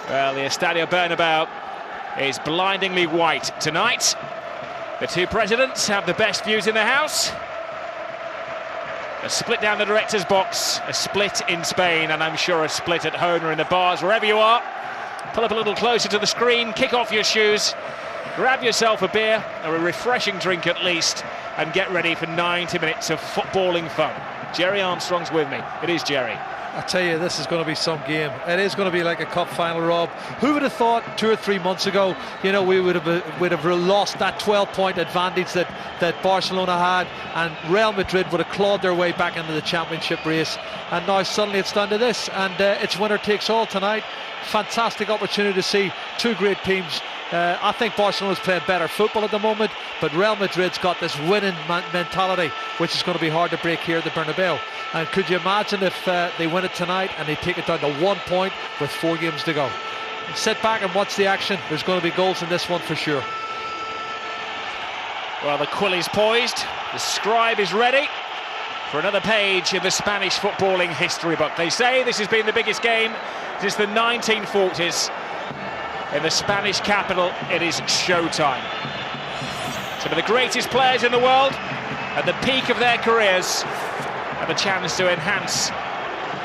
Well, the Estadio Bernabeu is blindingly white tonight. The two presidents have the best views in the house. A split down the director's box, a split in Spain, and I'm sure a split at home or in the bars, wherever you are. Pull up a little closer to the screen, kick off your shoes, grab yourself a beer, or a refreshing drink at least, and get ready for 90 minutes of footballing fun. Jerry Armstrong's with me. It is Jerry. I tell you, this is going to be some game. It is going to be like a cup final, Rob. Who would have thought 2 or 3 months ago, you know, we would have lost that 12-point advantage that Barcelona had, and Real Madrid would have clawed their way back into the championship race. And now suddenly it's down to this, and it's winner takes all tonight. Fantastic opportunity to see two great teams. I think Barcelona's playing better football at the moment, but Real Madrid's got this winning mentality, which is going to be hard to break here at the Bernabeu. And could you imagine if they win it tonight and they take it down to 1 point with 4 games to go? Sit back and watch the action. There's going to be goals in this one for sure. Well, the quill is poised, the scribe is ready for another page in the Spanish footballing history book. They say this has been the biggest game since the 1940s. In the Spanish capital, it is showtime. Some of the greatest players in the world at the peak of their careers have a chance to enhance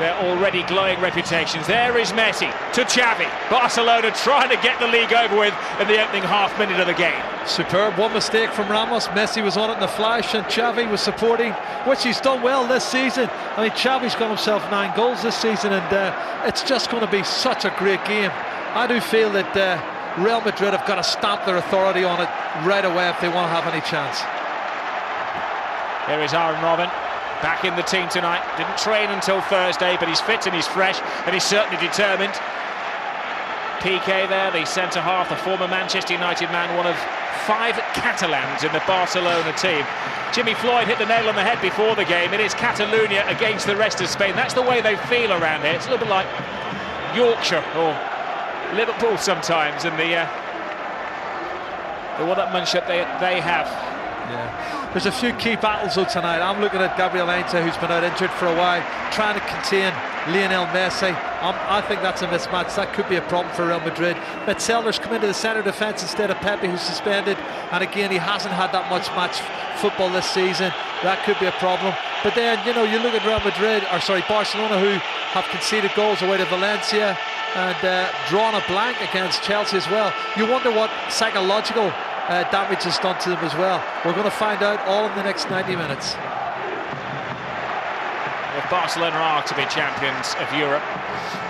their already glowing reputations. There is Messi to Xavi. Barcelona trying to get the league over with in the opening half minute of the game. Superb. One mistake from Ramos. Messi was on it in the flash and Xavi was supporting, which he's done well this season. I mean, Xavi's got himself 9 goals this season, and it's just going to be such a great game. I do feel that Real Madrid have got to stamp their authority on it right away if they want to have any chance. Here is Aaron Robben, back in the team tonight. Didn't train until Thursday, but he's fit and he's fresh and he's certainly determined. PK there, the centre-half, the former Manchester United man, one of 5 Catalans in the Barcelona team. Jimmy Floyd hit the nail on the head before the game. It is Catalonia against the rest of Spain. That's the way they feel around here. It's a little bit like Yorkshire or Liverpool sometimes, and the one-upmanship they have. Yeah, there's a few key battles though tonight. I'm looking at Gabriel Heinze, who's been out injured for a while, trying to contain Lionel Messi. I think that's a mismatch. That could be a problem for Real Madrid. Metzelder's come into the centre defence instead of Pepe, who's suspended, and again he hasn't had that much match football this season. That could be a problem. But then, you know, you look at Barcelona, who have conceded goals away to Valencia and drawn a blank against Chelsea as well. You wonder what psychological damage is done to them as well. We're going to find out all in the next 90 minutes. If Barcelona are to be champions of Europe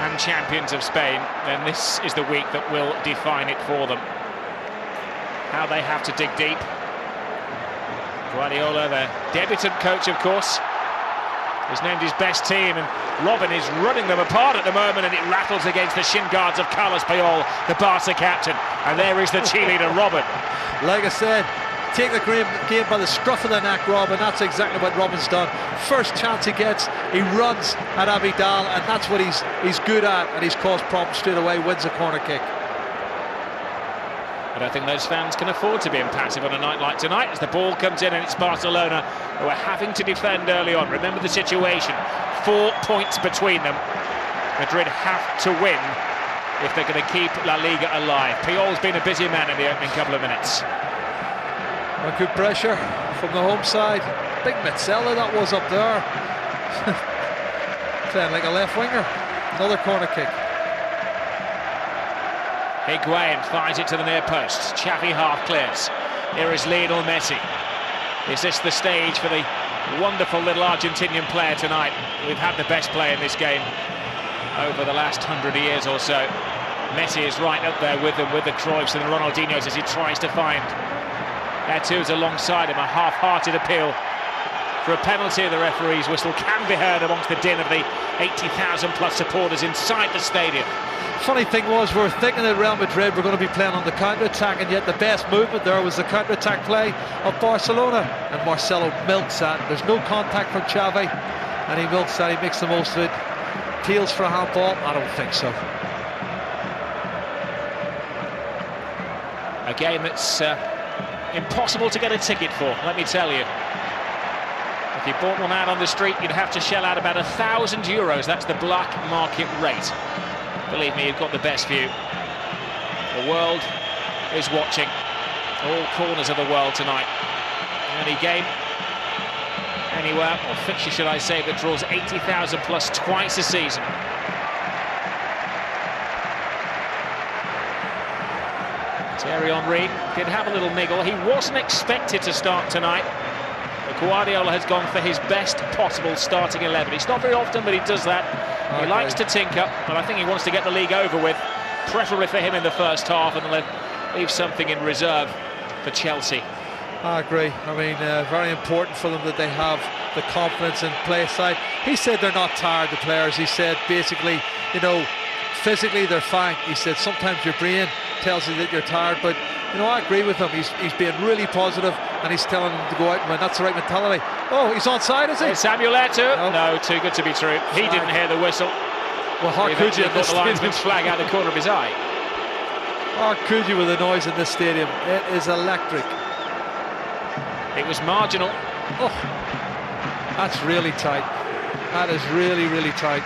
and champions of Spain, then this is the week that will define it for them. How they have to dig deep. Guardiola, the debutant coach, of course, has named his best team, and Robben is running them apart at the moment, and it rattles against the shin guards of Carlos Puyol, the Barca captain. And there is the cheerleader, Robben. Like I said, take the game by the scruff of the neck, Rob, and that's exactly what Robben's done. First chance he gets, he runs at Abidal, and that's what he's good at, and he's caused problems straight away, wins a corner kick. I don't think those fans can afford to be impassive on a night like tonight, as the ball comes in and it's Barcelona who are having to defend early on. Remember the situation, 4 points between them. Madrid have to win if they're going to keep La Liga alive. Puyol's been a busy man in the opening couple of minutes. Well, good pressure from the home side. Big Metzelder that was up there. Playing like a left winger. Another corner kick. Higuain finds it to the near post. Xavi half clears. Here is Lionel Messi. Is this the stage for the wonderful little Argentinian player tonight? We've had the best player in this game over the last 100 years or so. Messi is right up there with them, with the Cruyffs and the Ronaldinhos, as he tries to find Eto'o's alongside him. A half-hearted appeal for a penalty. The referee's whistle can be heard amongst the din of the 80,000 plus supporters inside the stadium. Funny thing was, we were thinking that Real Madrid were going to be playing on the counter-attack, and yet the best movement there was the counter-attack play of Barcelona, and Marcelo milks that. There's no contact from Xavi, and he milks that. He makes the most of it. Appeals for a handball? I don't think so. A game that's impossible to get a ticket for, let me tell you. If you bought one out on the street, you'd have to shell out about €1,000. That's the black market rate. Believe me, you've got the best view. The world is watching. All corners of the world tonight. Any game, anywhere, or fixture should I say, that draws 80,000 plus twice a season. Thierry Henry did have a little niggle. He wasn't expected to start tonight. But Guardiola has gone for his best possible starting 11. It's not very often, but he does that. He likes to tinker, but I think he wants to get the league over with, preferably for him in the first half, and leave something in reserve for Chelsea. I agree. I mean, very important for them that they have the confidence and play aside. He said they're not tired, the players. He said basically, you know, physically they're fine. He said sometimes your brain tells you that you're tired, but you know, I agree with him. He's being really positive, and he's telling them to go out and win. That's the right mentality. Oh, he's onside, is he? Samuel Eto'o. No, too good to be true. He didn't hear the whistle. Well, how could you? Got the linesman's flag out the corner of his eye. How could you with the noise in this stadium? It is electric. It was marginal. Oh, that's really tight. That is really, really tight.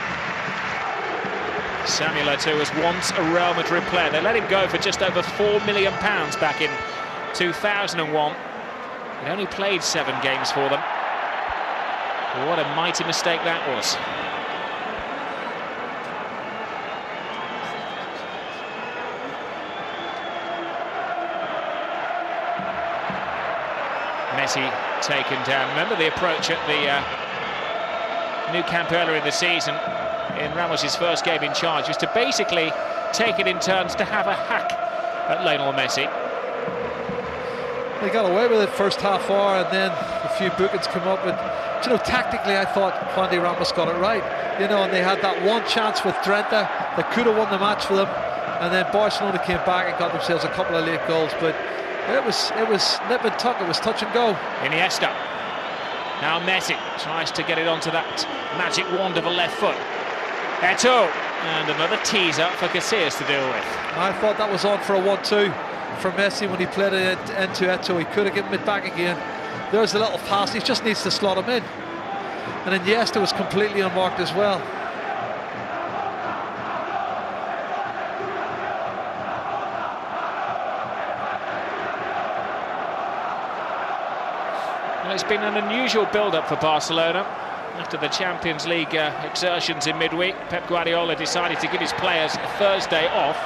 Samuel Eto'o was once a Real Madrid player. They let him go for just over £4 million back in 2001. He only played 7 games for them. What a mighty mistake that was. Messi taken down. Remember the approach at the Nou Camp earlier in the season, in Ramos's first game in charge, was to basically take it in turns to have a hack at Lionel Messi. They got away with it first half hour, and then a few bookings come up. But you know, tactically, I thought Juan de Ramos got it right. You know, and they had that one chance with Drenthe that could have won the match for them, and then Barcelona came back and got themselves a couple of late goals. But it was nip and tuck. It was touch and go. Iniesta. Now Messi tries to get it onto that magic wand of a left foot. Eto'o, and another teaser for Casillas to deal with. I thought that was on for a 1-2 for Messi when he played it into Eto'o. He could have given it back again. There's a little pass. He just needs to slot him in. And Iniesta was completely unmarked as well. Well, it's been an unusual build-up for Barcelona. After the Champions League exertions in midweek, Pep Guardiola decided to give his players a Thursday off,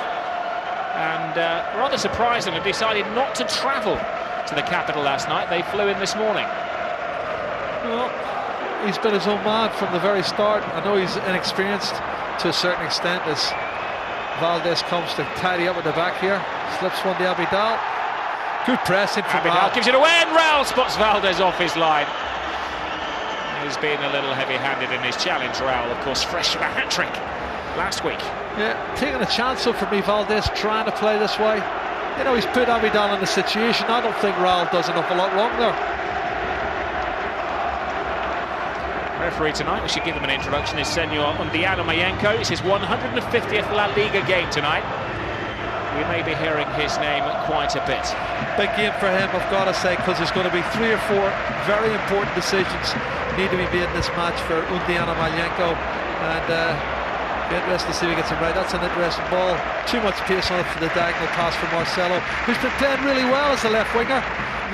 and rather surprisingly decided not to travel to the capital last night. They flew in this morning. Well, he's been his own man from the very start. I know he's inexperienced to a certain extent as Valdez comes to tidy up at the back here. Slips one to Abidal. Good pressing from Abidal. Gives it away, and Raul spots Valdez off his line. He's been a little heavy-handed in his challenge. Raul, of course, fresh from a hat-trick last week. Yeah, taking a chance up for me, Valdez, trying to play this way. You know, he's put Abidal in the situation. I don't think Raul does an awful lot wrong there. Referee tonight, we should give him an introduction, is Senor Undiano Mayenko. It's his 150th La Liga game tonight. We may be hearing his name quite a bit. Big game for him, I've got to say, because there's going to be 3 or 4 very important decisions need to be made in this match for Undiano Mayenko, and be interesting to see if he gets him right. That's an interesting ball. Too much pace on it for the diagonal pass from Marcelo, who's been playing really well as a left winger,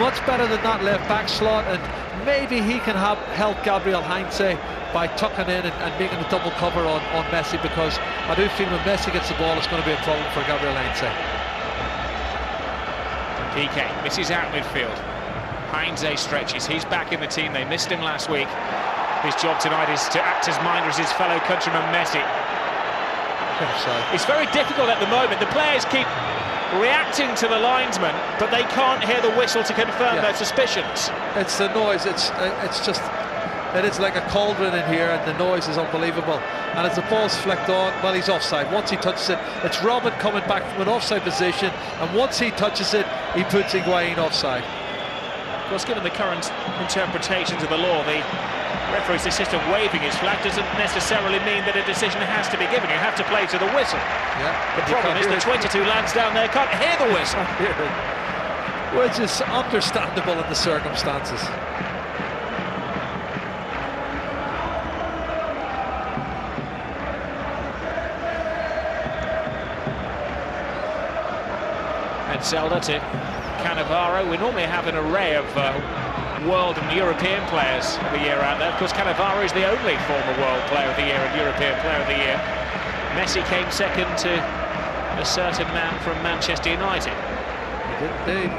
much better than that left back slot, and maybe he can help Gabriel Heinze by tucking in and making a double cover on Messi, because I do feel when Messi gets the ball, it's going to be a problem for Gabriel Heinze. PK misses out midfield. Heinze stretches. He's back in the team. They missed him last week. His job tonight is to act as minder as his fellow countryman Messi. It's very difficult at the moment. The players keep reacting to the linesman, but they can't hear the whistle to confirm their suspicions. It's the noise. It's just, it is like a cauldron in here, and the noise is unbelievable. And as the ball's flicked on, well, he's offside. Once he touches it, it's Robin coming back from an offside position, and once he touches it, he puts Higuain offside. Of course, given the current interpretations of the law, the referee's decision waving his flag doesn't necessarily mean that a decision has to be given. You have to play to the whistle. Yeah. The problem is the 22 lads down there can't hear the whistle. Which is understandable in the circumstances. And Zelda to Cannavaro. We normally have an array of world and European players of the year out there. Of course, Cannavaro is the only former world player of the year and European player of the year. Messi came second to a certain man from Manchester United. He did indeed.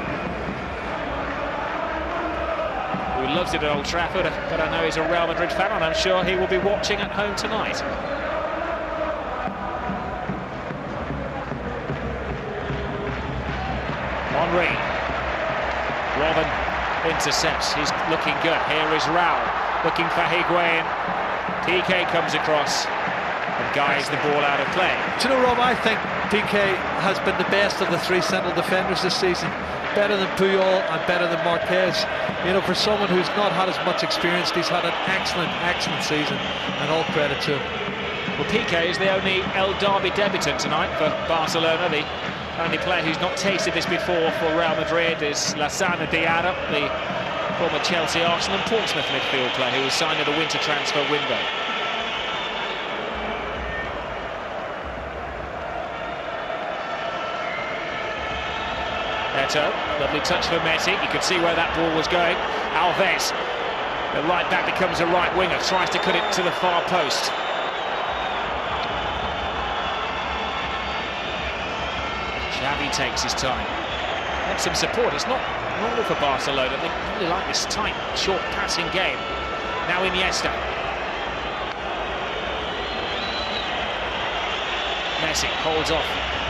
Who loves it at Old Trafford, but I know he's a Real Madrid fan, and I'm sure he will be watching at home tonight. Henry. Robin intercepts. He's looking good. Here is Raul looking for Higuain. PK comes across and guides the ball out of play. Do you know, Rob, I think PK has been the best of the three central defenders this season. Better than Puyol and better than Marquez. You know, for someone who's not had as much experience, he's had an excellent season, and all credit to him. Well, PK is the only El Derby debutant tonight for Barcelona. The only player who's not tasted this before for Real Madrid is Lassana Diarra, the former Chelsea, Arsenal and Portsmouth midfield player who was signed in the winter transfer window. Neto, lovely touch for Messi. You could see where that ball was going. Alves, the right back becomes a right winger, tries to cut it to the far post. Xavi takes his time. Wants some support. It's not normal for Barcelona. They really like this tight, short passing game. Now Iniesta. Messi holds off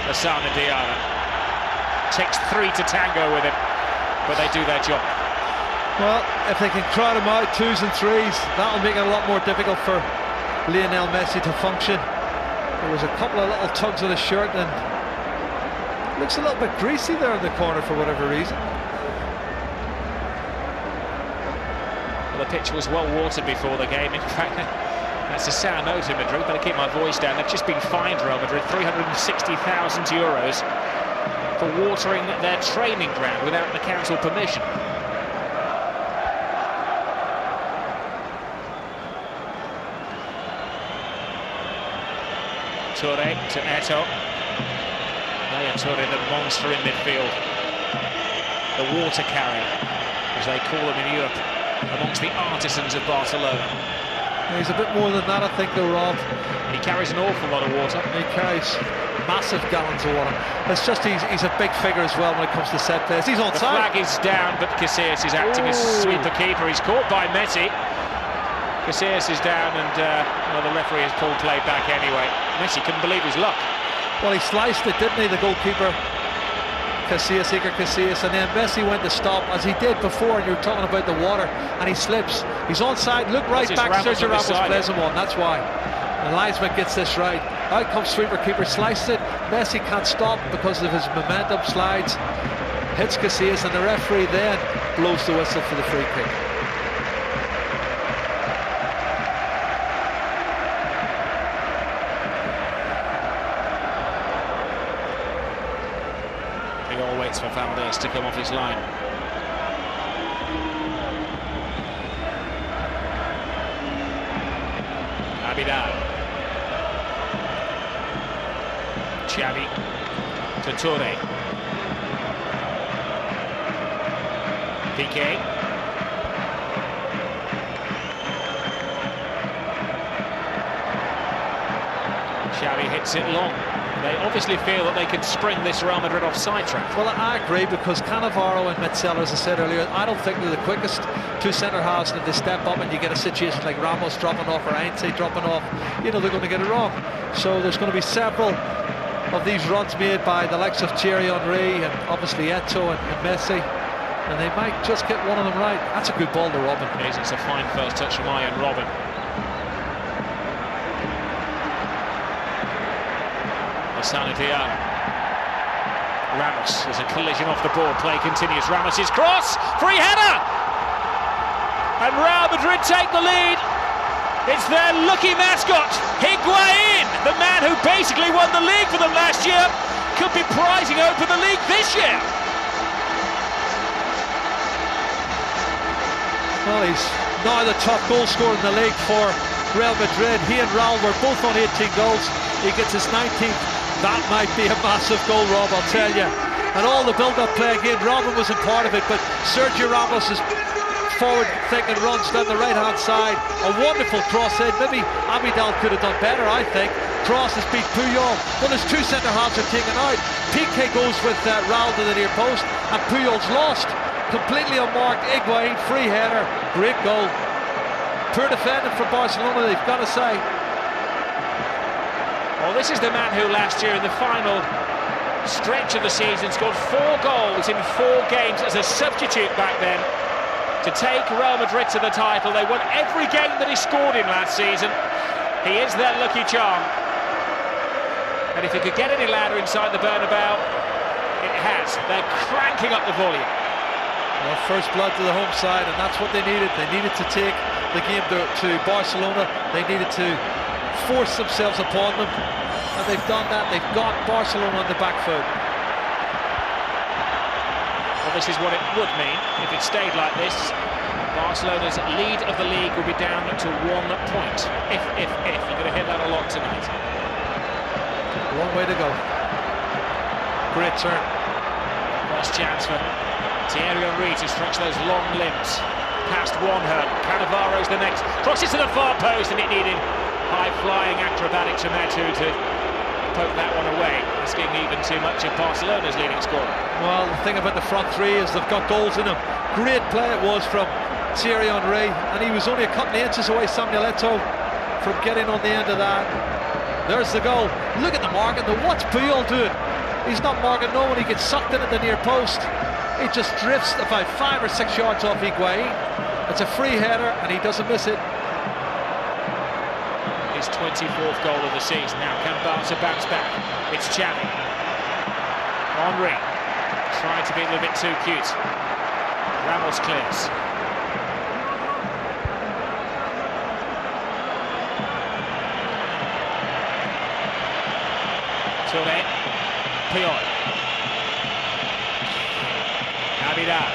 Lassana Diarra. Takes three to tango with him, but they do their job. Well, if they can crowd him out, twos and threes, that'll make it a lot more difficult for Lionel Messi to function. There was a couple of little tugs of the shirt and looks a little bit greasy there in the corner for whatever reason. Well, the pitch was well watered before the game. In fact, that's a sour note in Madrid. Better keep my voice down. They've just been fined, Real Madrid, €360,000 for watering their training ground without the council permission. Touré to Eto'o. Yaya Touré, the monster in midfield. The water carrier, as they call him in Europe, amongst the artisans of Barcelona. He's a bit more than that, I think, though, Rob. He carries an awful lot of water. He carries massive gallons of water. It's just he's a big figure as well when it comes to set plays. He's onside. The flag is down, but Casillas is acting as sweeper keeper. He's caught by Messi. Casillas is down, and well, the referee has pulled play back anyway. Messi couldn't believe his luck. Well, he sliced it, didn't he, the goalkeeper? Casillas, Iker Casillas, and then Messi went to stop, as he did before, and you were talking about the water, and he slips. He's onside, look right back, Sergio Ramos plays him on, that's why. The linesman gets this right. Out comes sweeper keeper, sliced it. Messi can't stop because of his momentum, slides, hits Casillas, and the referee then blows the whistle for the free kick. He all waits for Valdez to come off his line. Abidal. Xavi to Touré. PK. Xavi hits it long. They obviously feel that they can spring this Real Madrid offside trap. Well, I agree, because Cannavaro and Metzela, as I said earlier, I don't think they're the quickest two centre-halves, and if they step up and you get a situation like Ramos dropping off or Ainsley dropping off, you know they're going to get it wrong. So there's going to be several of these runs made by the likes of Thierry Henry and obviously Eto'o and Messi, and they might just get one of them right. That's a good ball to Robin. It is. It's a fine first touch from Ian Robin. Lassana Diarra. Ramos, there's a collision off the ball, play continues. Ramos's cross, free header! And Real Madrid take the lead. It's their lucky mascot, Higuain, the man who basically won the league for them last year, could be prizing open the league this year. Well, he's now the top goal scorer in the league for Real Madrid. He and Raul were both on 18 goals. He gets his 19th. That might be a massive goal, Rob, I'll tell you. and all the build-up play again. Robin wasn't part of it, but Sergio Ramos is forward thinking, runs down the right hand side, a wonderful cross in. Maybe Abidal could have done better, I think. Cross has beat Puyol. Well, his two centre halves are taken out. Piqué goes with Raul to the near post, and Puyol's lost, completely unmarked. Higuaín, free header, great goal. Poor defending for Barcelona, they've got to say. Well, this is the man who last year in the final stretch of the season scored 4 goals in 4 games as a substitute back then to take Real Madrid to the title. They won every game that he scored in last season. He is their lucky charm. And if he could get any louder inside the Bernabeu, it has. They're cranking up the volume. Well, first blood to the home side, and that's what they needed. They needed to take the game to Barcelona. They needed to force themselves upon them, and they've done that. They've got Barcelona on the back foot. Well, this is what it would mean if it stayed like this. Barcelona's lead of the league will be down to 1 point. If. You're going to hear that a lot tonight. Long way to go. Great turn. Last chance for Thierry Henry to stretch those long limbs. Past one hurdle. Cannavaro's the next. Crosses to the far post, and it needed high-flying acrobatic Tremetu to poke that one away, asking even too much of Barcelona's leading scorer. Well, the thing about the front three is they've got goals in them. Great play it was from Thierry Henry, and he was only a couple of inches away, Samuel Eto'o, from getting on the end of that. There's the goal. Look at the marking. What's Puyol doing? He's not marking no one. He gets sucked in at the near post. He just drifts about 5 or 6 yards off Higuaín. It's a free header, and he doesn't miss it. His 24th goal of the season. Now can Barca bounce back? It's Xavi. Henry trying to be a little bit too cute. Ramos clears. Touré. Puyol. Abidal.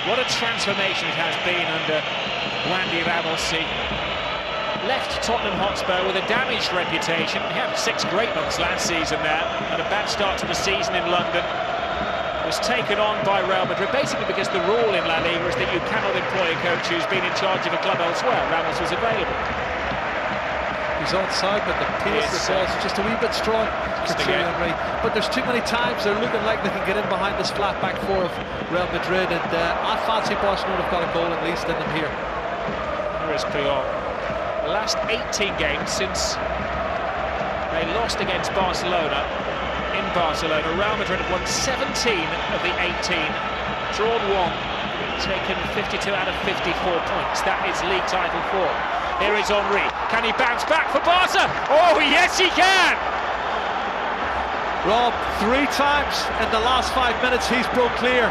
What a transformation it has been under Wandy Ramos. Left Tottenham Hotspur with a damaged reputation. He had 6 great months last season there, and a bad start to the season in London. Was taken on by Real Madrid, basically because the rule in La Liga is that you cannot employ a coach who's been in charge of a club elsewhere. Ramos was available. He's onside, but the pace of the ball is just a wee bit strong for Thierry Henry. But there's too many times they're looking like they can get in behind this flat back 4 of Real Madrid, and I fancy Barcelona have got a goal at least in them here. Here is Puyol. The last 18 games since they lost against Barcelona in Barcelona, Real Madrid have won 17 of the 18, drawn 1, taken 52 out of 54 points. That is league title 4. Here is Henry. Can he bounce back for Barca? Oh, yes, he can! Rob, 3 times in the last 5 minutes he's broke clear.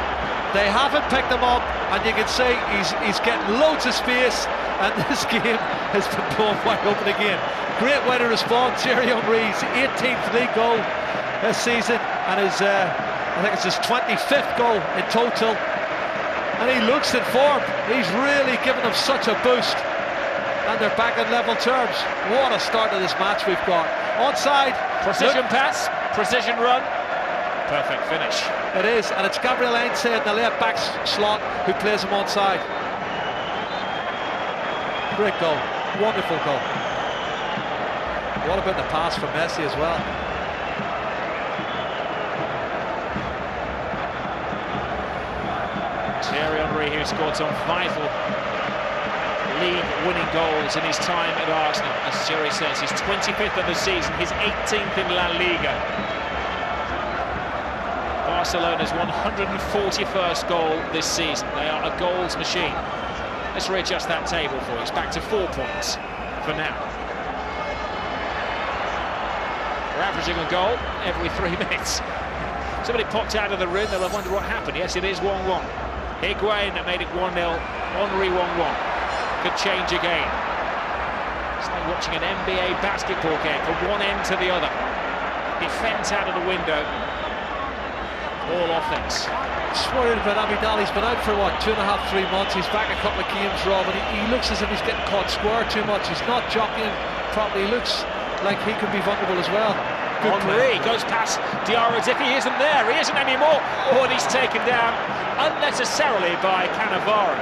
They haven't picked him up, and you can say he's getting loads of space, and this game has been blown wide open again. Great way to respond. Thierry Henry's 18th league goal this season, and his I think it's his 25th goal in total, and he looks in form. He's really given them such a boost, and they're back on level terms. What a start to this match we've got. Onside. Precision pass, precision run, perfect finish. It is, and it's Gabriel Heinze in the left back slot who plays him onside. Great goal, wonderful goal. What about the pass from Messi as well? Thierry Henry, who scored some vital league-winning goals in his time at Arsenal. As Thierry says, his 25th of the season, his 18th in La Liga. Barcelona's 141st goal this season. They are a goals machine. Let's readjust that table for you. It's back to 4 points for now. We're averaging a goal every 3 minutes. Somebody popped out of the room, they'll wonder what happened. Yes, it is 1-1. Higuaín made it 1-0, Henry 1-1. Could change again. It's like watching an NBA basketball game from one end to the other. Defence out of the window. All offense. Just worried about Abidal. He's been out for what, 2.5, 3 months. He's back a couple of games, Rob, and he looks as if he's getting caught square too much. He's not jockeying properly. He looks like he could be vulnerable as well. Good play. Henry goes past Diarra as if he isn't there. He isn't anymore. Oh, and he's taken down unnecessarily by Cannavaro.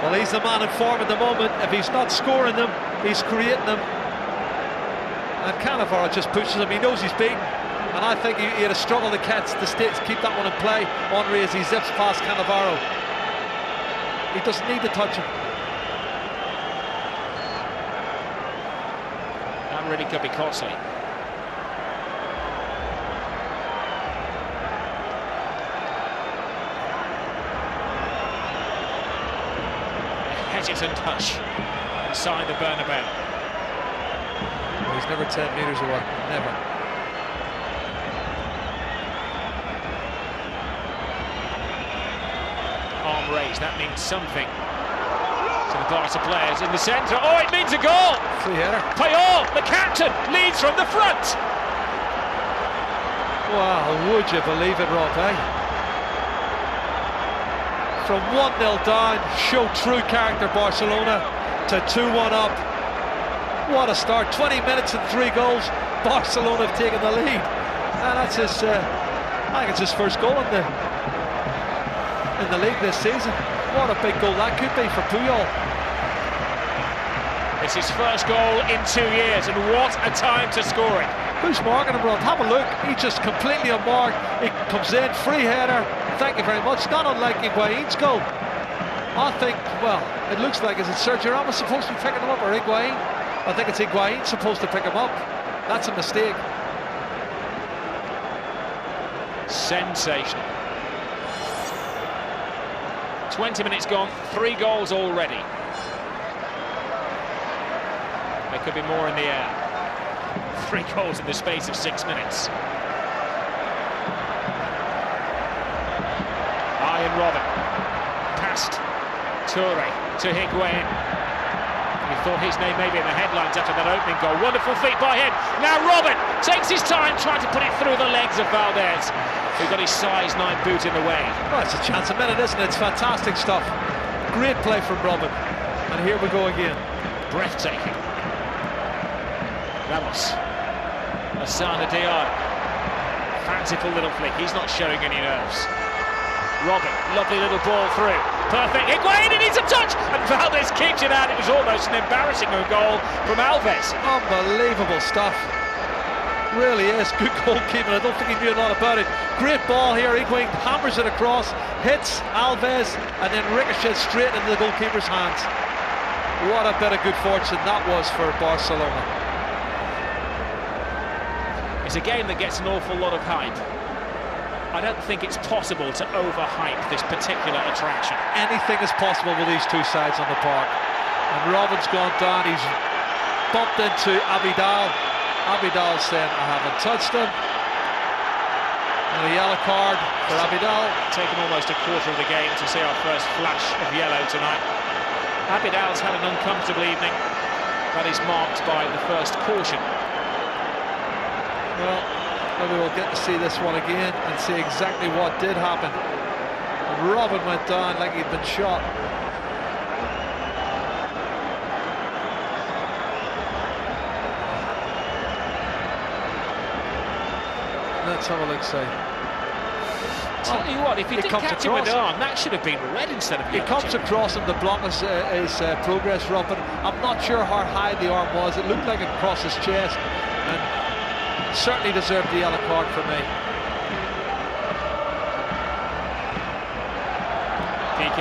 Well, he's the man in form at the moment. If he's not scoring them, he's creating them. And Cannavaro just pushes him. He knows he's beaten. And I think he had a struggle to keep that one in play. Henry as he zips past Cannavaro. He doesn't need to touch him. That really could be costly. Hesitant touch inside the Bernabeu. He's never 10 metres away, never. Arm raised, that means something to the Barca players in the centre. Oh, it means a goal! Free header. Payol, the captain, leads from the front. Wow, would you believe it, Rob, eh? From 1-0 down, show true character Barcelona, to 2-1 up. What a start, 20 minutes and 3 goals. Barcelona have taken the lead. And that's his, I think it's his first goal in the league this season. What a big goal that could be for Puyol. It's his first goal in 2 years, and what a time to score it. Who's marking him, Rob? Have a look. He's just completely unmarked. He comes in, free header. Thank you very much. Not unlike Higuain's goal. I think, well, it looks like, is it Sergio Ramos supposed to be picking him up, or Higuain? I think it's Higuain supposed to pick him up. That's a mistake. Sensational. 20 minutes gone, 3 goals already. There could be more in the air. 3 goals in the space of 6 minutes. Ian Robin. Past Toure to Higuain. We thought his name maybe in the headlines after that opening goal. Wonderful feet by him. Now Robin takes his time trying to put it through the legs of Valdez, who got his size 9 boot in the way. Well, it's a chance a minute, isn't it? It's fantastic stuff. Great play from Robin. And here we go again. Breathtaking. Ramos. Asana Diarra. Fanciful little flick. He's not showing any nerves. Robin, lovely little ball through. Perfect. Higuain, he needs a touch! And Valdez keeps it out. It was almost an embarrassing goal from Alves. Unbelievable stuff. Really is. Good goalkeeping. I don't think he knew a lot about it. Great ball here. Higuain hammers it across, hits Alves, and then ricochets straight into the goalkeeper's hands. What a bit of good fortune that was for Barcelona. It's a game that gets an awful lot of hype. I don't think it's possible to overhype this particular attraction. Anything is possible with these two sides on the park. And Robin's gone down. He's bumped into Abidal. Abidal saying, I haven't touched him. And a yellow card for Abidal. Taken almost a quarter of the game to see our first flash of yellow tonight. Abidal's had an uncomfortable evening. That is marked by the first caution. Well, maybe we'll get to see this one again and see exactly what did happen. And Robin went down like he'd been shot. Let's have a look, see. Tell you what, if he didn't catch him with the arm, that should have been red instead of yellow. He comes across him to block his progress, Rob, but I'm not sure how high the arm was. It looked like it crossed his chest, and certainly deserved the yellow card for me. PK.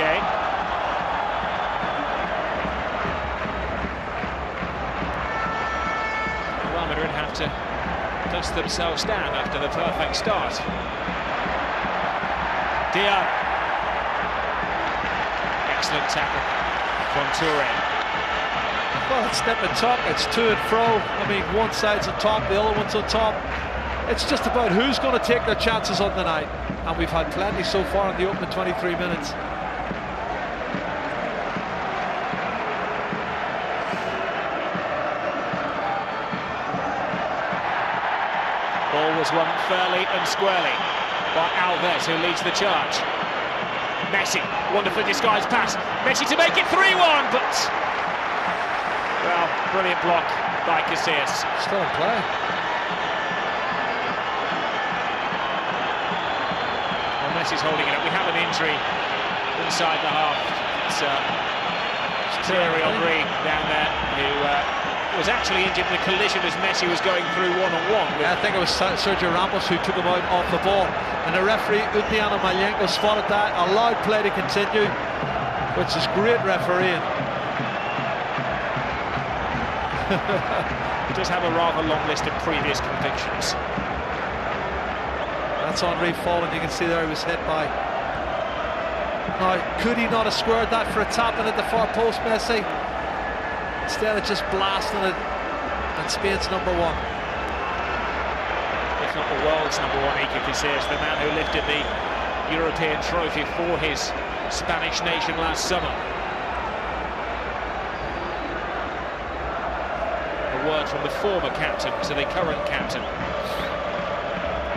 Real Madrid have to dust themselves down after the perfect start. Diarra. Excellent tackle from Toure. Well, it's step and top, it's to and fro. I mean, one side's on top, the other one's on top. It's just about who's going to take their chances on the night. And we've had plenty so far in the opening 23 minutes. Ball was won fairly and squarely by Alves, who leads the charge. Messi, wonderfully disguised pass. Messi to make it 3-1, but... well, brilliant block by Casillas. Still in play. Messi's holding it up. We have an injury inside the half. It's Thierry Henry down there, who was actually injured in a collision as Messi was going through one-on-one. Yeah, I think it was Sergio Ramos who took him out off the ball, and the referee Utiano Malenko spotted that, allowed play to continue, which is great refereeing. He does have a rather long list of previous convictions. That's Henry falling, you can see there he was hit by. Now, could he not have squared that for a tap in at the far post, Messi? Instead of just blasting it, and Spain's #1. If not the world's #1, Iker Casillas, the man who lifted the European trophy for his Spanish nation last summer. A word from the former captain to the current captain.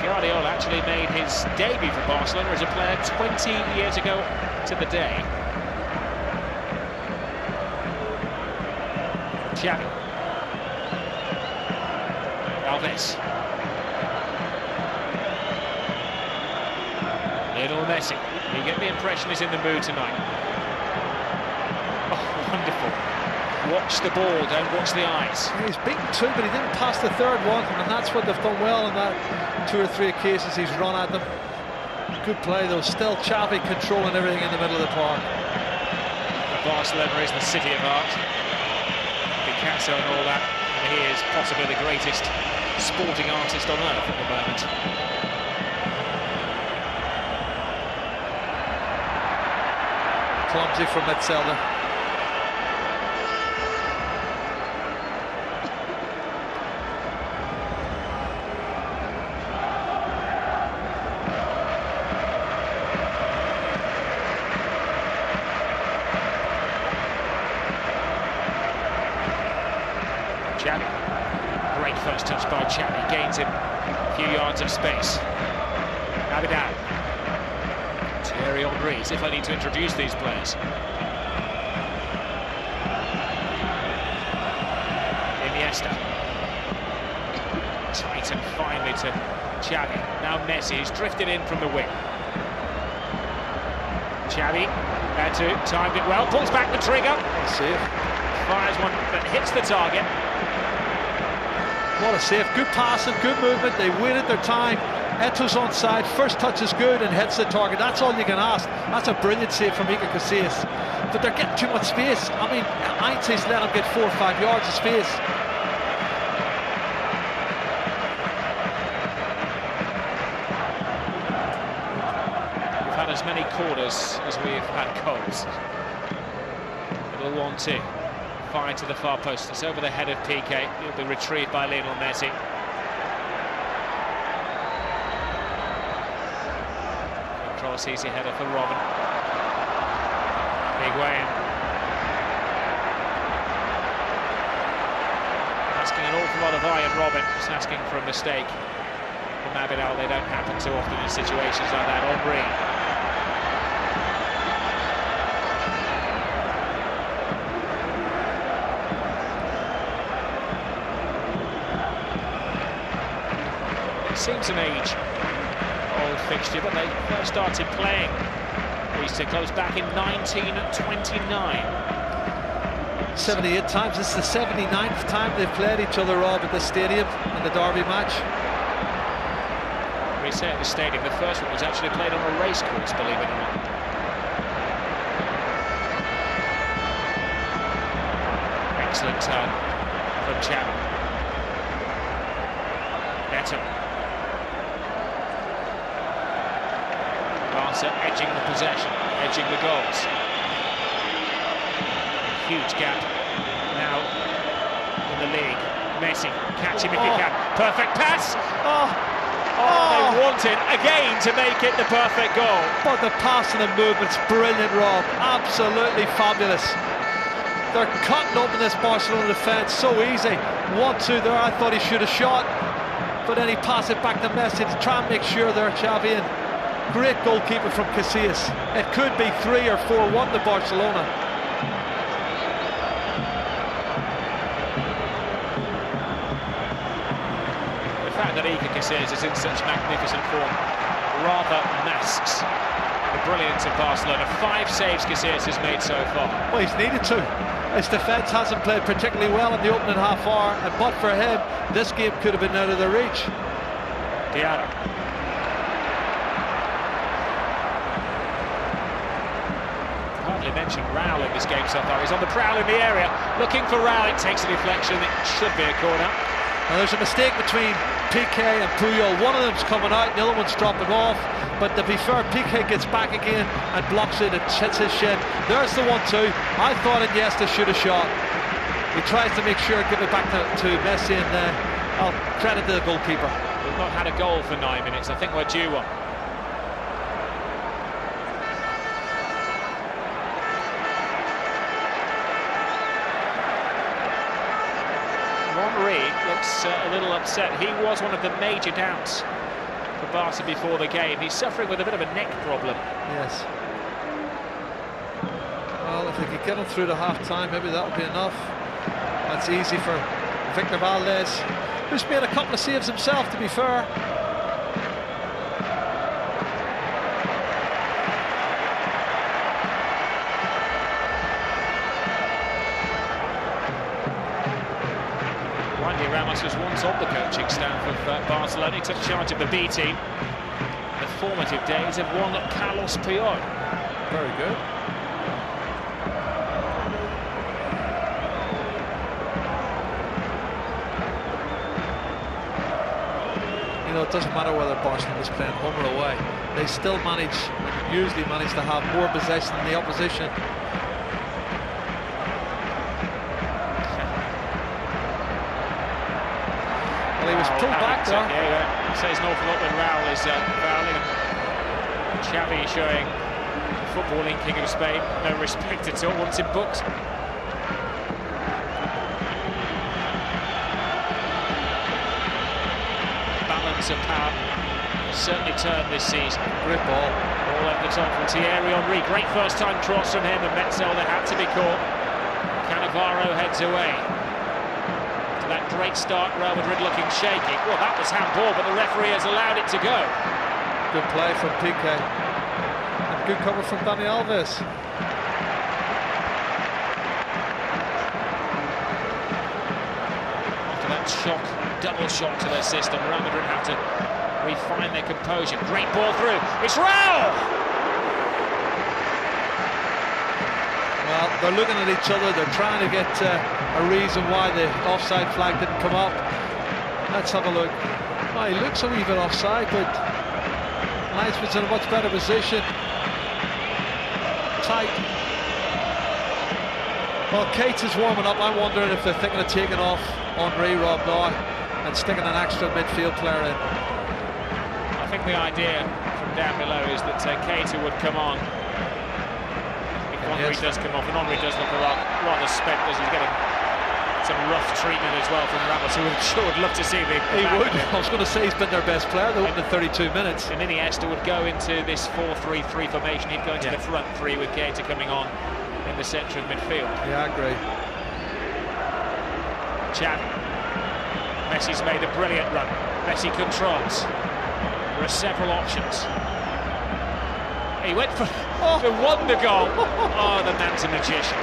Guardiola actually made his debut for Barcelona as a player 20 years ago to the day. Xavi. Alves. Lionel Messi. You get the impression he's in the mood tonight. Oh, wonderful. Watch the ball, don't watch the eyes. He's beaten 2, but he didn't pass the 3rd one, and that's what they've done well in that 2 or 3 occasions he's run at them. Good play though, still Xavi controlling everything in the middle of the park. Barcelona is the city of art. Picasso and all that, and he is possibly the greatest sporting artist on earth at the moment. Clumsy from Metzelder. Xavi. Great first touch by Xavi. Gains him a few yards of space. Abidal. Thierry Henry, as if I need to introduce these players. Iniesta. Tighten finally to Xavi. Now Messi, who's drifted in from the wing. Xavi, there too, timed it well, pulls back the trigger. Save. Fires one that hits the target. What a save, good passing, good movement, they waited their time. Eto's onside, first touch is good and hits the target, that's all you can ask. That's a brilliant save from Iker Casillas. But they're getting too much space. I mean, Einstein's let him get 4 or 5 yards of space. We've had as many corners as we've had goals. Little 1-2. Fired to the far post. It's over the head of PK. He'll be retrieved by Lionel Messi. Cross, easy header for Robin. Higuain. Asking an awful lot of Iron Robin. Just asking for a mistake from Abidal. They don't happen too often in situations like that. Henry. Seems an age-old fixture, but they first started playing these two clubs back in 1929. 78 times. This is the 79th time they've played each other, Rob, at the stadium in the derby match. We say at the stadium, the first one was actually played on a race course, believe it or not. Excellent turn from Xavi. Neto. Barca edging the possession, edging the goals. Huge gap now in the league. Messi, catch him if you can. Perfect pass. They wanted again to make it the perfect goal. But the passing and movement's brilliant, Rob. Absolutely fabulous. They're cutting open this Barcelona defence so easy. 1-2 there, I thought he should have shot. But then he passed it back to Messi to try and make sure they're Xavi in. Great goalkeeper from Casillas. It could be 3 or 4-1 to Barcelona. The fact that Iker Casillas is in such magnificent form rather masks the brilliance of Barcelona. 5 saves Casillas has made so far. Well, he's needed to. His defence hasn't played particularly well in the opening half hour, and but for him, this game could have been out of their reach. Diarra. Hardly mentioned Raul in this game so far. He's on the prowl in the area, looking for Raul. It takes a deflection. It should be a corner. Now there's a mistake between Piqué and Puyol. One of them's coming out, the other one's dropping off. But to be fair, Piqué gets back again and blocks it. It hits his shin. There's the 1-2. I thought Iniesta should have shot. He tries to make sure, give it back to Messi, and I'll credit the goalkeeper. We've not had a goal for 9 minutes. I think we're due one. Henry looks a little upset. He was one of the major doubts for Barca before the game. He's suffering with a bit of a neck problem. Yes. Well, if they could get him through the half-time, maybe that'll be enough. That's easy for Victor Valdez, who's made a couple of saves himself, to be fair. Ramos was once on the coaching staff of Barcelona. He took charge of the B team. The formative days of one Carlos Puyol. Very good. You know, it doesn't matter whether Barcelona is playing home or away. They still usually manage to have more possession than the opposition. He was pulled back there. Yeah, it says an awful lot when Raul is fouling. Xavi showing footballing king of Spain no respect at all, wants him booked. Balance of power certainly turned this season. Great ball. All over the top from Thierry Henry. Great first time cross from him, and Metzelder had to be caught. Cannavaro heads away. That great start, Real Madrid looking shaky. Well, that was handball, but the referee has allowed it to go. Good play from Piqué. And good cover from Dani Alves. After that shock, double shock to their system, Real Madrid have to refine their composure. Great ball through. It's Raul! Well, they're looking at each other. They're trying to get a reason why the offside flag didn't come up. Let's have a look. Well, he looks a wee bit offside, but Leisman's in a much better position. Tight. Well, Cates is warming up. I'm wondering if they're thinking of taking off Henry Rob now and sticking an extra midfield player in. I think the idea from down below is that Cates would come on. Henry does come off, and Henry does look rather spent as he's getting some rough treatment as well from Ramos, who I'm sure would love to see the... He would. I was going to say he's been their best player, though, in the 32 minutes. And Iniesta would go into this 4-3-3 formation. He'd go into the front three with Keita coming on in the centre of midfield. Yeah, I agree. Xavi. Messi's made a brilliant run. Messi controls. There are several options. He went for the wonder goal. Oh, the man's a magician.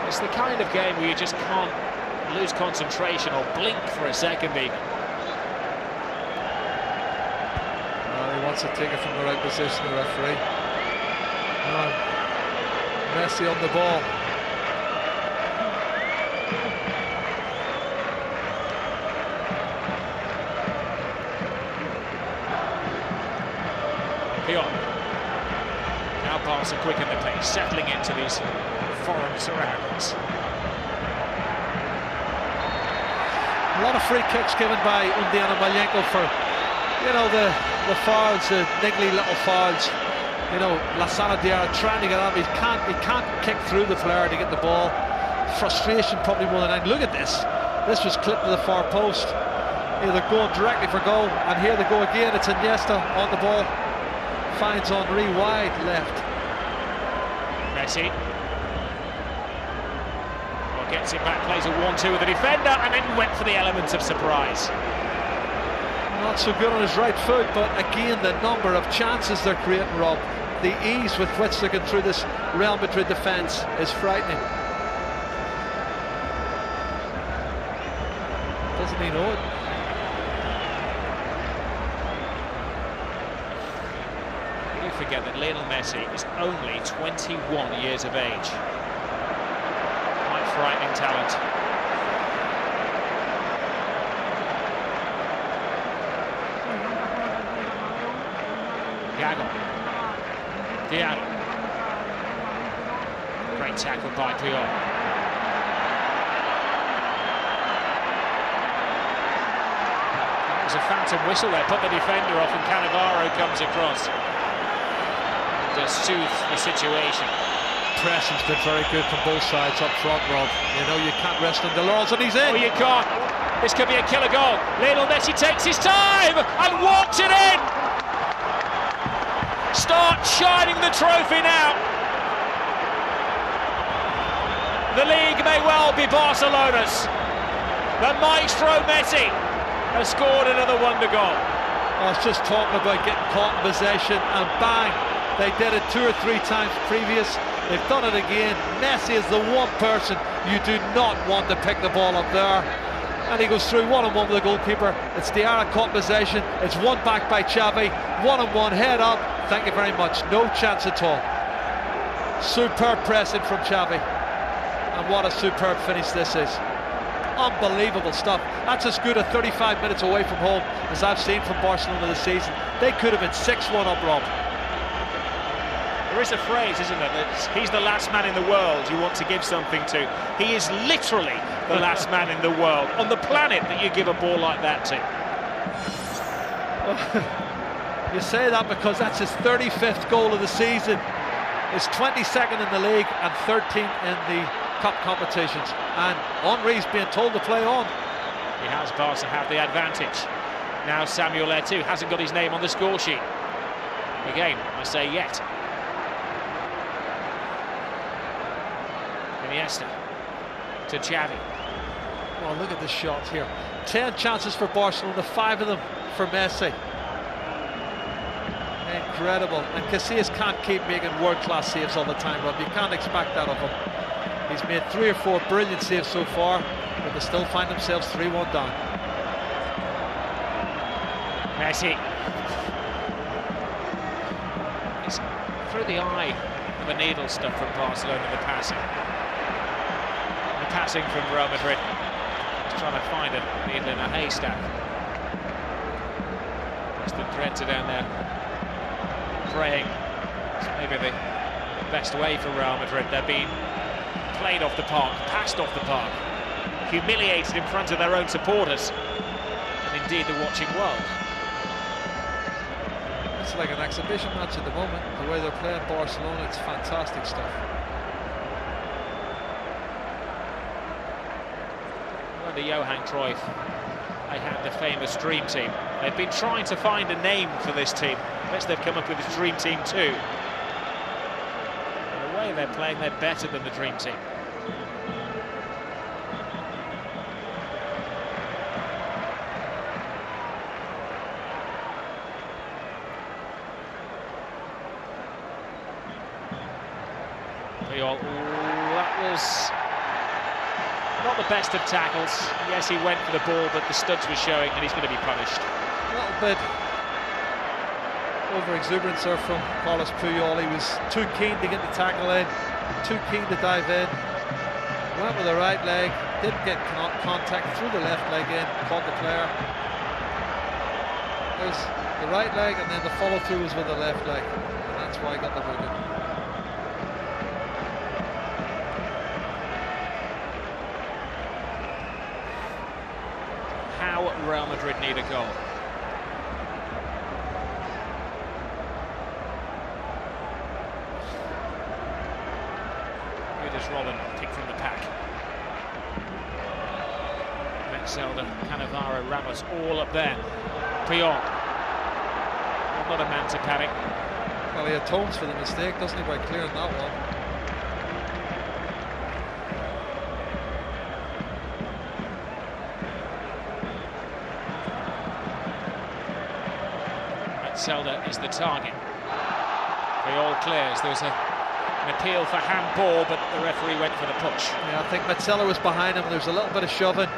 It's the kind of game where you just can't lose concentration or blink for a second even. Well, he wants to take it from the right position, the referee. Messi on the ball. Now Barca quicken the pace, settling into these foreign surroundings. A lot of free kicks given by Undiano Malenko for, you know, the fouls, the niggly little fouls. You know, Lassana Diarra trying to get out. He can't kick through the flare to get the ball. Frustration probably more than anything. Look at this. This was clipped to the far post. They're going directly for goal, and here they go again. It's Iniesta on the ball. Finds Henry wide left. Messi. gets it back, plays a 1-2 with the defender, and then went for the element of surprise. Not so good on his right foot, but again, the number of chances they're creating, Rob, the ease with which they get through this Real Madrid defence is frightening. Doesn't he know it? You forget that Lionel Messi is only 21 years of age. Quite frightening talent. Diallo. Great tackle by Puyol. It was a phantom whistle there, put the defender off, and Cannavaro comes across to soothe the situation. Pressing's been very good from both sides up front, Rob. You know, you can't rest on the laurels, and he's in. Oh, you can't. This could be a killer goal. Lionel Messi takes his time and walks it in. Start shining the trophy now. The league may well be Barcelona's. The maestro Messi has scored another wonder goal. I was just talking about getting caught in possession, and bang, they did it 2 or 3 times previous. They've done it again. Messi is the one person you do not want to pick the ball up there. And he goes through one-on-one with the goalkeeper. It's Diarra caught possession. It's one back by Xavi. One-on-one, head up. Thank you very much. No chance at all. Superb pressing from Xavi. And what a superb finish this is. Unbelievable stuff. That's as good a 35 minutes away from home as I've seen from Barcelona this season. They could have been 6-1 up, Rob. There is a phrase, isn't there, that he's the last man in the world you want to give something to. He is literally the last man in the world on the planet that you give a ball like that to. You say that because that's his 35th goal of the season. His 22nd in the league and 13th in the cup competitions. And Henry's being told to play on. He has. Barca have the advantage. Now Samuel Eto'o hasn't got his name on the score sheet. Again, I say yet. Iniesta to Xavi. Oh, look at the shot here. 10 chances for Barcelona, 5 of them for Messi. Incredible. And Casillas can't keep making world-class saves all the time, Rob. You can't expect that of him. He's made 3 or 4 brilliant saves so far, but they still find themselves 3-1 down. Messi. It's through the eye of a needle stuff from Barcelona, the passing. The passing from Real Madrid. Just trying to find a needle in a haystack. Preston Threads are down there praying. It's maybe the best way for Real Madrid. They're being played off the park, passed off the park, humiliated in front of their own supporters, and indeed the watching world. It's like an exhibition match at the moment. The way they're playing Barcelona, it's fantastic stuff. Under Johan Cruyff, they had the famous Dream Team. They've been trying to find a name for this team. I guess they've come up with this Dream Team too. And the way they're playing, they're better than the Dream Team. Puyol, that was not the best of tackles. Yes, he went for the ball, but the studs were showing, and he's going to be punished. A little bit over-exuberance there from Carlos Puyol. He was too keen to get the tackle in, too keen to dive in. Went with the right leg, didn't get contact, threw the left leg in, caught the player. There's the right leg, and then the follow-through was with the left leg, and that's why he got the booking. How Real Madrid need a goal. Rolland picked from the pack. Metzelder, Cannavaro, Ramos, all up there. Puyol, well, not a man to panic. Well, he atones for the mistake, doesn't he, by clearing that one. Metzelder is the target. They all clears. There was an appeal for handball, but the referee went for the push. Yeah, I think Metzelder was behind him. There's a little bit of shoving.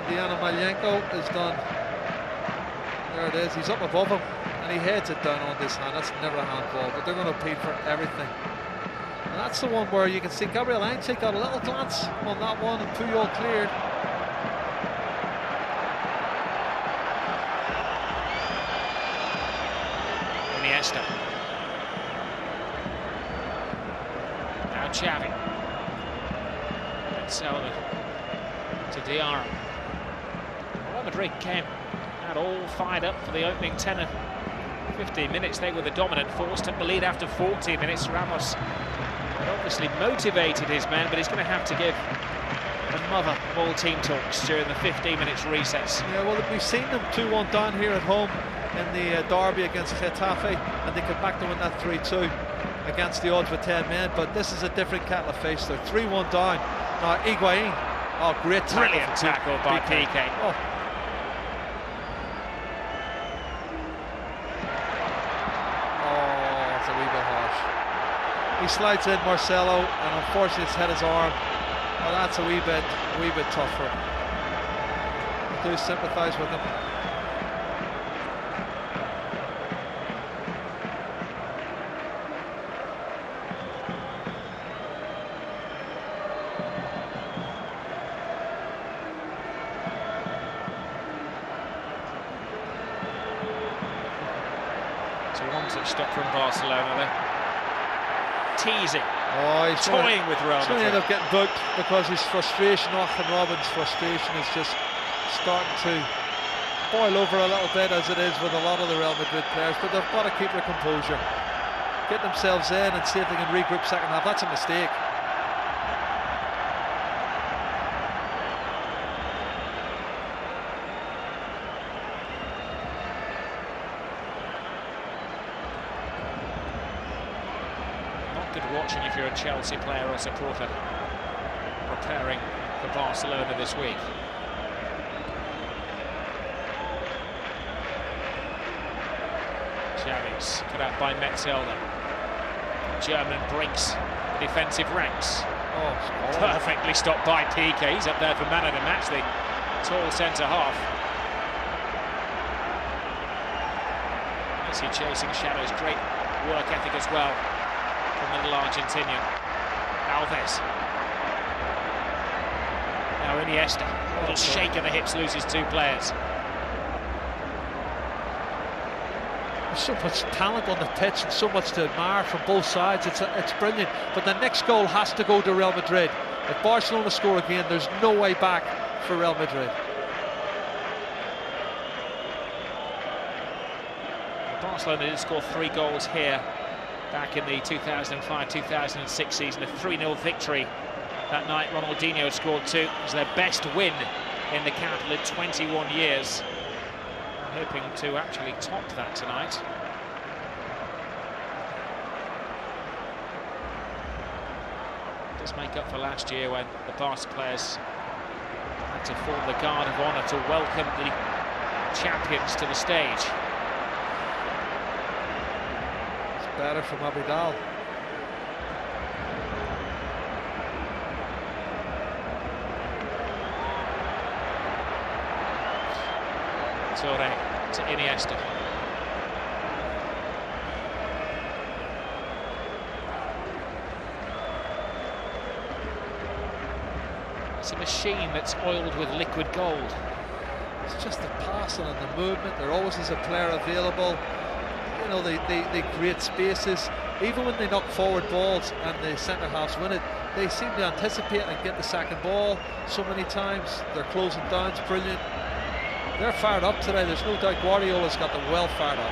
Indiana Malyenko is done. There it is. He's up above him, and he heads it down on this hand. That's never a handball, but they're going to appeal for everything. And that's the one where you can see Gabriel Heinze got a little glance on that one, and Puyol cleared. Iniesta. Now Xavi. Metzelder to Diarra. Real Madrid came out all fired up for the opening 10 and 15 minutes. They were the dominant force. Took the lead after 14 minutes. Ramos had obviously motivated his men, but he's going to have to give another all team talks during the 15 minutes recess. Yeah, well, we've seen them 2-1 down here at home in the derby against Getafe, and they come back to win that 3-2 against the odds with 10 men, but this is a different kettle of fish. They're 3-1 down. Now Higuain, oh, great tackle. Brilliant tackle by Piqué. Oh. Oh, it's a wee bit harsh. He slides in Marcelo, and unfortunately it's hit his arm. Oh, that's a wee bit tough for him. I do sympathise with him. One touch stop from Barcelona there. Teasing. Oh, he's toying with Real Madrid. He's going to end up getting booked because his frustration, and Robin's frustration, is just starting to boil over a little bit, as it is with a lot of the Real Madrid players, but they've got to keep their composure, get themselves in and see if they can regroup second half. That's a mistake. Good watching if you're a Chelsea player or supporter preparing for Barcelona this week. Xavi's cut out by Metzelder. German breaks the defensive ranks. Oh, perfectly stopped by Piqué. He's up there for man of the match, the tall centre half. Messi chasing shadows, great work ethic as well from the little Argentinian. Alves. Now Iniesta. A little shake of the hips, loses two players. There's so much talent on the pitch and so much to admire from both sides. It's brilliant. But the next goal has to go to Real Madrid. If Barcelona score again, there's no way back for Real Madrid. Barcelona did score 3 goals here back in the 2005-2006 season, a 3-0 victory that night. Ronaldinho scored 2. It was their best win in the capital in 21 years. I'm hoping to actually top that tonight. Does make up for last year when the Barca players had to form the guard of honour to welcome the champions to the stage. Better from Abidal. Torre to Iniesta. It's a machine that's oiled with liquid gold. It's just the passing and the movement. There always is a player available. You know, they create spaces. Even when they knock forward balls and the centre halves win it, they seem to anticipate and get the second ball so many times. They're closing down. It's brilliant. They're fired up today. There's no doubt Guardiola's got them well fired up.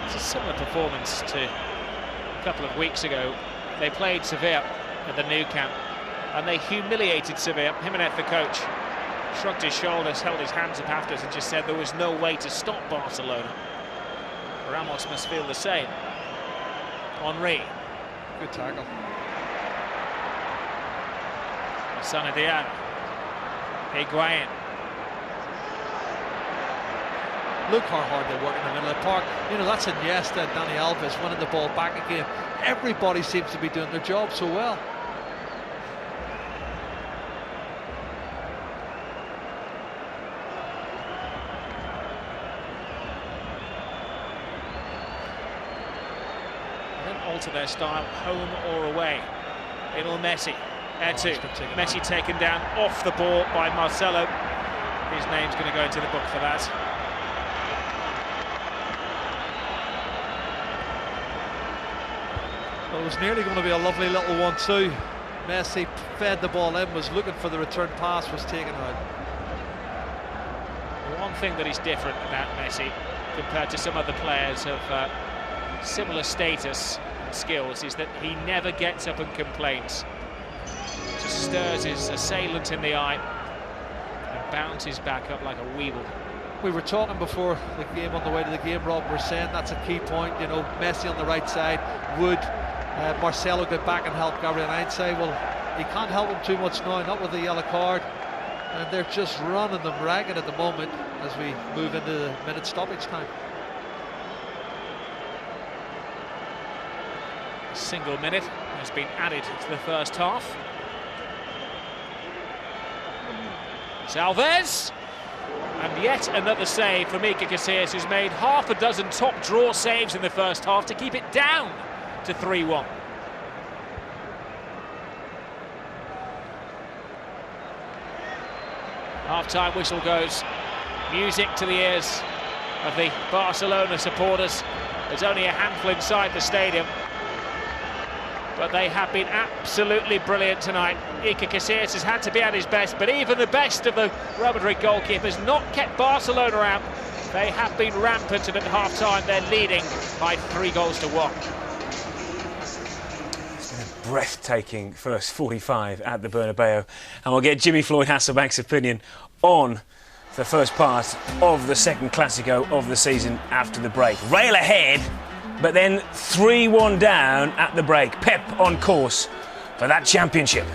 It's a similar performance to a couple of weeks ago. They played Sevilla at the Nou Camp and they humiliated Sevilla. Jimenez, the coach, shrugged his shoulders, held his hands up afterwards and just said there was no way to stop Barcelona. Ramos must feel the same. Henry. Good tackle. Higuain. Higuain. Look how hard they work in the middle of the park. You know, that's Iniesta and Dani Alves winning the ball back again. Everybody seems to be doing their job so well. Alter their style, home or away. Lionel Messi, Etu. Messi taken down off the ball by Marcelo. His name's going to go into the book for that. Well, it was nearly going to be a lovely little one too. Messi fed the ball in, was looking for the return pass, was taken out. One thing that is different about Messi compared to some other players of similar status and skills is that he never gets up and complains. Just stirs his assailant in the eye and bounces back up like a weevil. We were talking before the game, on the way to the game, Rob, we're saying that's a key point. You know, Messi on the right side, would Marcelo get back and help Gabriel? And I'd say, well, he can't help him too much now, not with the yellow card. And they're just running them ragged at the moment as we move into the minute stoppage time. A single minute has been added to the first half. It's Alves, and yet another save from Iker Casillas, who's made half a dozen top draw saves in the first half to keep it down to 3-1. Half-time whistle goes. Music to the ears of the Barcelona supporters. There's only a handful inside the stadium, but they have been absolutely brilliant tonight. Iker Casillas has had to be at his best, but even the best of the Real Madrid goalkeepers not kept Barcelona out. They have been rampant, and at half-time they're leading by 3-1. Breathtaking first 45 at the Bernabeu, and we'll get Jimmy Floyd Hasselbank's opinion on the first part of the second Clásico of the season after the break. Rail ahead, but then 3-1 down at the break. Pep on course for that championship.